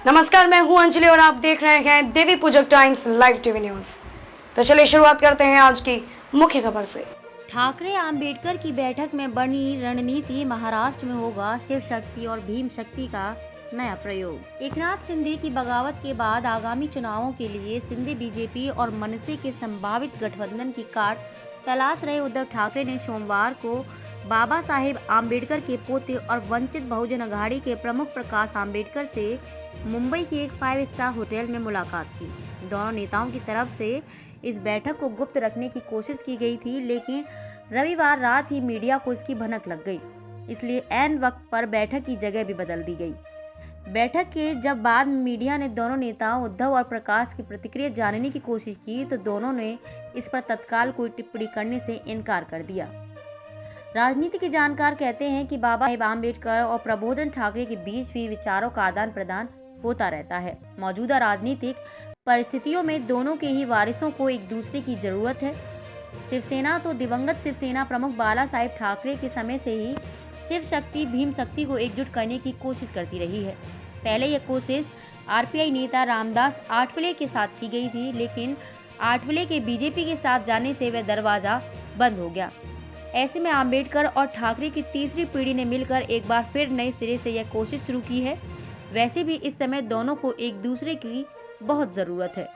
नमस्कार, मैं हूं अंजलि और आप देख रहे हैं देवी पूजक टाइम्स लाइव टीवी न्यूज। तो चलिए शुरुआत करते हैं आज की मुख्य खबर से। ठाकरे आंबेडकर की बैठक में बनी रणनीति, महाराष्ट्र में होगा शिव शक्ति और भीम शक्ति का नया प्रयोग। एकनाथ शिंदे की बगावत के बाद आगामी चुनावों के लिए शिंदे बीजेपी और मनसे के संभावित गठबंधन की काट तलाश रहे उद्धव ठाकरे ने सोमवार को बाबा साहेब आंबेडकर के पोते और वंचित बहुजन अघाड़ी के प्रमुख प्रकाश आंबेडकर से मुंबई के एक 5 स्टार होटल में मुलाकात की। दोनों नेताओं की तरफ से इस बैठक को गुप्त रखने की कोशिश की गई थी, लेकिन रविवार रात ही मीडिया को इसकी भनक लग गई, इसलिए ऐन वक्त पर बैठक की जगह भी बदल दी गई। बैठक के जब बाद मीडिया ने दोनों नेताओं उद्धव और प्रकाश की प्रतिक्रिया जानने की कोशिश की तो दोनों ने इस पर तत्काल कोई टिप्पणी करने से इनकार कर दिया। राजनीति के जानकार कहते हैं कि बाबा साहेब आम्बेडकर और प्रबोधन ठाकरे के बीच भी विचारों का आदान प्रदान होता रहता है। मौजूदा राजनीतिक परिस्थितियों में दोनों के ही वारिसों को एक दूसरे की जरूरत है। शिवसेना तो दिवंगत शिवसेना प्रमुख बाला साहेब ठाकरे के समय से ही शिव शक्ति भीम शक्ति को एकजुट करने की कोशिश करती रही है। पहले यह कोशिश आरपीआई नेता रामदास आठवले के साथ की गई थी, लेकिन आठवले के बीजेपी के साथ जाने से वह दरवाजा बंद हो गया। ऐसे में आंबेडकर और ठाकरे की तीसरी पीढ़ी ने मिलकर एक बार फिर नए सिरे से यह कोशिश शुरू की है। वैसे भी इस समय दोनों को एक दूसरे की बहुत जरूरत है।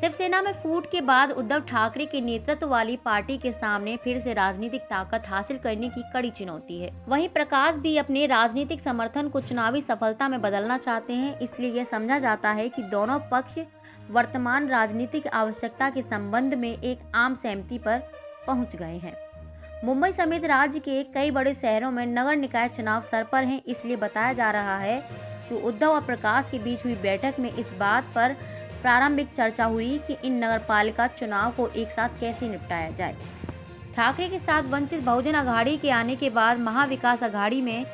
शिवसेना में फूट के बाद उद्धव ठाकरे के नेतृत्व वाली पार्टी के सामने फिर से राजनीतिक ताकत हासिल करने की कड़ी चुनौती है। वहीं प्रकाश भी अपने राजनीतिक समर्थन को चुनावी सफलता में बदलना चाहते हैं, इसलिए यह समझा जाता है कि दोनों पक्ष वर्तमान राजनीतिक आवश्यकता के संबंध में एक आम सहमति पर पहुंच गए हैं। मुंबई समेत राज्य के कई बड़े शहरों में नगर निकाय चुनाव सर पर हैं, इसलिए बताया जा रहा है कि उद्धव और प्रकाश के बीच हुई बैठक में इस बात पर प्रारंभिक चर्चा हुई कि इन नगरपालिका चुनाव को एक साथ कैसे निपटाया जाए। ठाकरे के साथ वंचित बहुजन अघाड़ी के आने के बाद महाविकास अघाड़ी में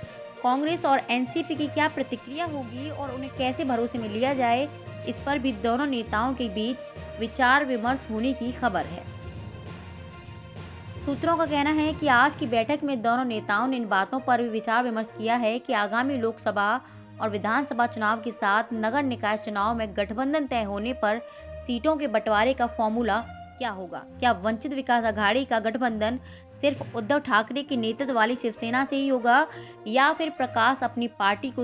कांग्रेस और एनसीपी की क्या प्रतिक्रिया होगी और उन्हें कैसे भरोसे में लिया जाए, इस पर भी दोनों नेताओं के बीच विचार विमर्श होने की खबर है। सूत्रों का कहना है कि आज की बैठक में दोनों नेताओं ने इन बातों पर भी विचार विमर्श किया है कि आगामी लोकसभा और विधानसभा चुनाव के साथ नगर निकाय चुनाव में गठबंधन तय होने पर सीटों के बंटवारे का फॉर्मूला क्या होगा। क्या वंचित विकास अघाड़ी का गठबंधन सिर्फ उद्धव ठाकरे के नेतृत्व वाली शिवसेना से ही होगा या फिर प्रकाश अपनी पार्टी को